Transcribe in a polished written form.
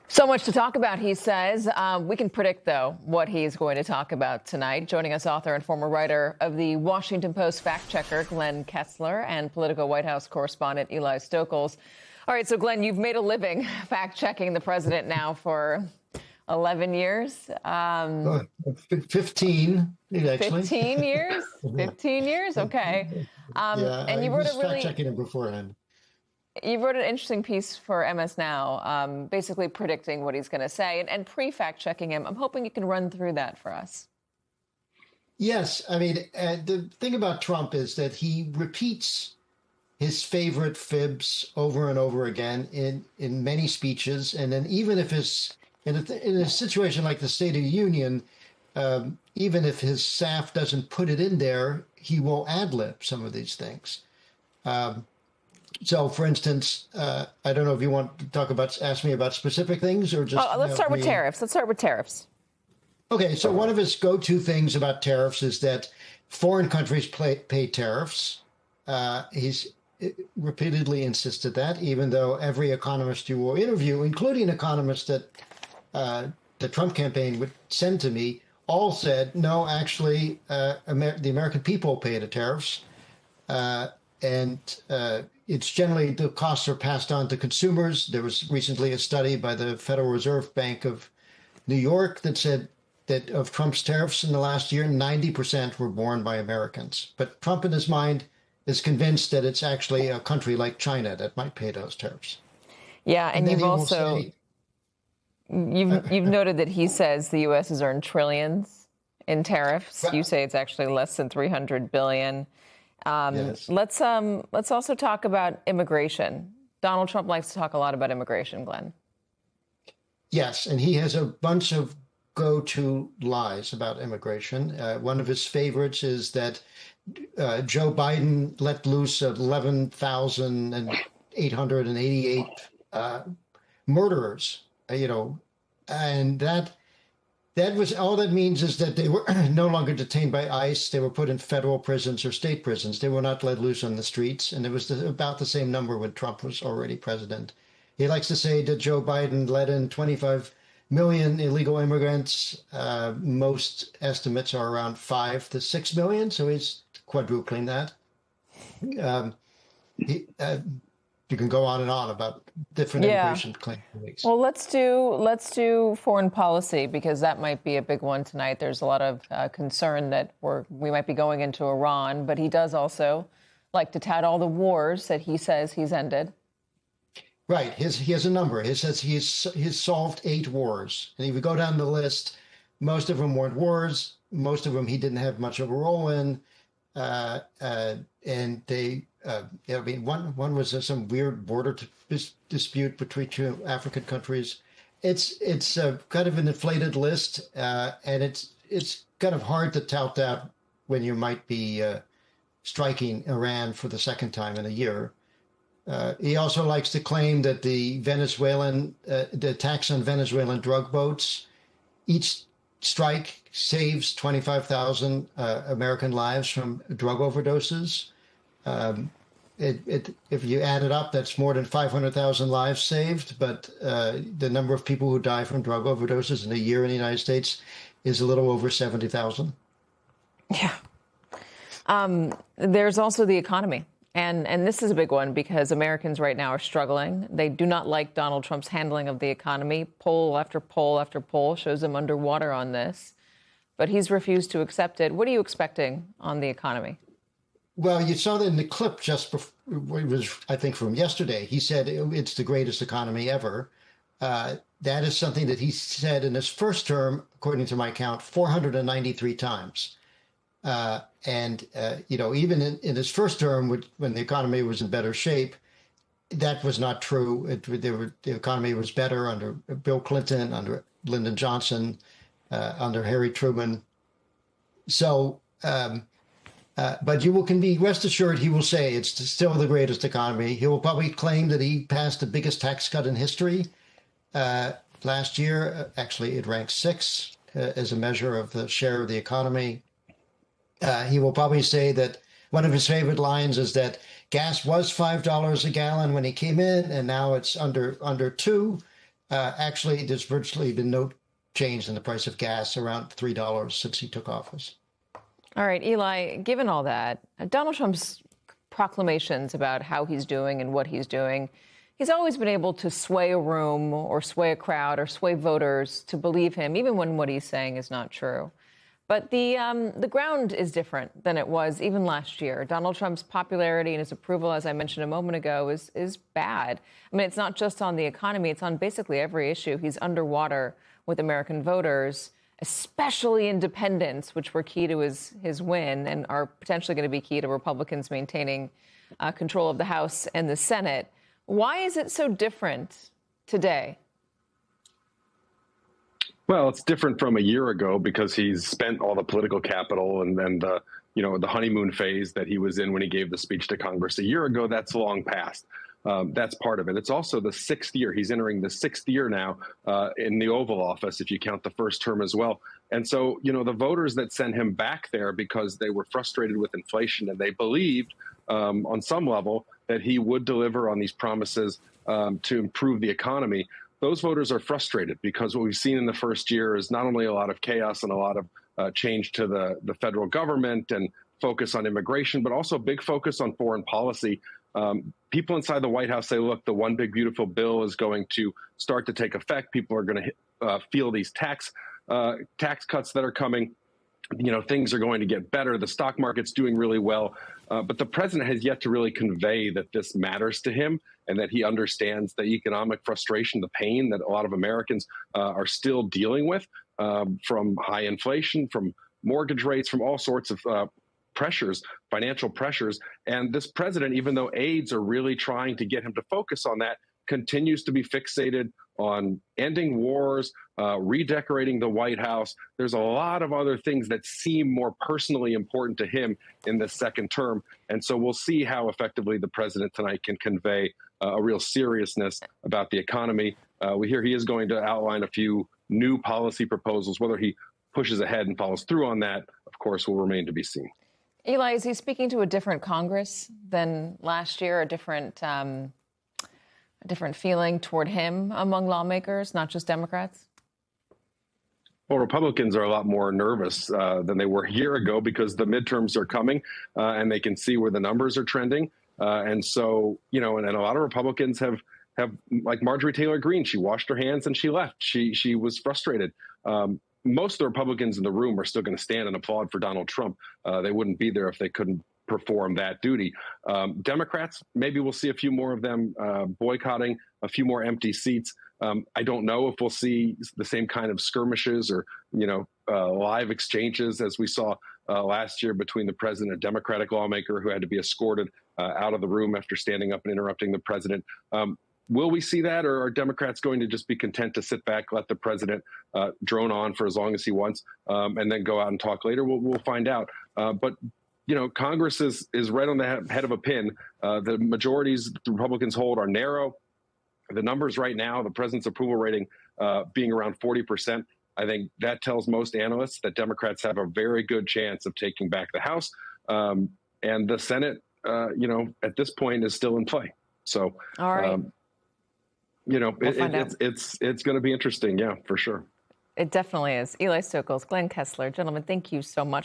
So much to talk about, he says. We can predict, though, what he's going to talk about tonight. Joining us, author and former writer of the Washington Post fact checker, Glenn Kessler, and Politico White House correspondent, Eli Stokols. All right, so, Glenn, you've made a living fact checking the president now for 11 years. 15, actually. 15 years? 15 years? Okay. Yeah, and you I wrote was a really... fact-checking him beforehand. You wrote an interesting piece for MS Now, basically predicting what he's going to say and pre-fact checking him. I'm hoping you can run through that for us. Yes, I mean, the thing about Trump is that he repeats his favorite fibs over and over again in many speeches, and then even if in a situation like the State of the Union, even if his staff doesn't put it in there, he will ad-lib some of these things. So, for instance, I don't know if you want to ask me about specific things or just. Let's start with tariffs. Let's start with tariffs. Okay, so one of his go-to things about tariffs is that foreign countries pay tariffs. He's repeatedly insisted that, even though every economist you will interview, including economists that the Trump campaign would send to me, all said, no, actually, the American people pay the tariffs. It's generally the costs are passed on to consumers. There was recently a study by the Federal Reserve Bank of New York that said that of Trump's tariffs in the last year, 90% were borne by Americans. But Trump, in his mind, is convinced that it's actually a country like China that might pay those tariffs. Yeah, and you've also you've noted that he says the U.S. has earned trillions in tariffs. You say it's actually less than $300 billion. Yes. Let's also talk about immigration. Donald Trump likes to talk a lot about immigration, Glenn. Yes, and he has a bunch of go-to lies about immigration. One of his favorites is that Joe Biden let loose 11,888 murderers, and that was all that means is that they were no longer detained by ICE. They were put in federal prisons or state prisons. They were not let loose on the streets. And it was about the same number when Trump was already president. He likes to say that Joe Biden let in 25 million illegal immigrants. Most estimates are around 5 to 6 million. So he's quadrupling that. You can go on and on about different immigration claims. Well, let's do foreign policy, because that might be a big one tonight. There's a lot of concern that we might be going into Iran, but he does also like to tout all the wars that he says he's ended. Right. He has a number. He says he's solved 8 wars, and if you go down the list, most of them weren't wars. Most of them he didn't have much of a role in, and they. One was some weird border dispute between 2 African countries. It's kind of an inflated list, and it's kind of hard to tout that when you might be striking Iran for the second time in a year. He also likes to claim that the attacks on Venezuelan drug boats, each strike saves 25,000 American lives from drug overdoses. If you add it up, that's more than 500,000 lives saved. But the number of people who die from drug overdoses in a year in the United States is a little over 70,000. Yeah. There's also the economy. And this is a big one because Americans right now are struggling. They do not like Donald Trump's handling of the economy. Poll after poll after poll shows him underwater on this. But he's refused to accept it. What are you expecting on the economy? Well, you saw that in the clip just before, it was, I think, from yesterday. He said it's the greatest economy ever. That is something that he said in his first term, according to my count, 493 times. Even in his first term, when the economy was in better shape, that was not true. The economy was better under Bill Clinton, under Lyndon Johnson, under Harry Truman. So, but can be rest assured he will say it's still the greatest economy. He will probably claim that he passed the biggest tax cut in history last year. Actually, it ranks 6 as a measure of the share of the economy. He will probably say that one of his favorite lines is that gas was $5 a gallon when he came in, and now it's under 2. Actually, there's virtually been no change in the price of gas, around $3 since he took office. All right, Eli, given all that, Donald Trump's proclamations about how he's doing and what he's doing, he's always been able to sway a room or sway a crowd or sway voters to believe him, even when what he's saying is not true. But the ground is different than it was even last year. Donald Trump's popularity and his approval, as I mentioned a moment ago, is bad. I mean, it's not just on the economy. It's on basically every issue. He's underwater with American voters, especially independents, which were key to his win and are potentially going to be key to Republicans maintaining control of the House and the Senate. Why is it so different today? Well, it's different from a year ago because he's spent all the political capital and the honeymoon phase that he was in when he gave the speech to Congress a year ago. That's long past. That's part of it. It's also the sixth year. He's entering the sixth year now in the Oval Office, if you count the first term as well. And so, the voters that sent him back there because they were frustrated with inflation and they believed on some level that he would deliver on these promises to improve the economy. Those voters are frustrated because what we've seen in the first year is not only a lot of chaos and a lot of change to the federal government and focus on immigration, but also a big focus on foreign policy. People inside the White House say, look, the one big beautiful bill is going to start to take effect. People are going to feel these tax cuts that are coming. Things are going to get better. The stock market's doing really well. But the president has yet to really convey that this matters to him and that he understands the economic frustration, the pain that a lot of Americans are still dealing with from high inflation, from mortgage rates, from all sorts of pressures, financial pressures. And this president, even though aides are really trying to get him to focus on that, continues to be fixated on ending wars, redecorating the White House. There's a lot of other things that seem more personally important to him in this second term. And so we'll see how effectively the president tonight can convey a real seriousness about the economy. We hear he is going to outline a few new policy proposals. Whether he pushes ahead and follows through on that, of course, will remain to be seen. Eli, is he speaking to a different Congress than last year, a different feeling toward him among lawmakers, not just Democrats? Well, Republicans are a lot more nervous than they were a year ago because the midterms are coming and they can see where the numbers are trending. And so, and a lot of Republicans have like Marjorie Taylor Greene, she washed her hands and she left. She was frustrated. Most of the Republicans in the room are still going to stand and applaud for Donald Trump. They wouldn't be there if they couldn't perform that duty. Democrats, maybe we'll see a few more of them boycotting, a few more empty seats. I don't know if we'll see the same kind of skirmishes or, live exchanges as we saw last year between the president and a Democratic lawmaker who had to be escorted out of the room after standing up and interrupting the president. Will we see that, or are Democrats going to just be content to sit back, let the president drone on for as long as he wants, and then go out and talk later? We'll find out. But Congress is right on the head of a pin. The majorities the Republicans hold are narrow. The numbers right now, the president's approval rating being around 40%, I think that tells most analysts that Democrats have a very good chance of taking back the House. And the Senate, at this point is still in play. So, all right. It's going to be interesting. Yeah, for sure. It definitely is. Eli Stokols, Glenn Kessler, gentlemen, thank you so much.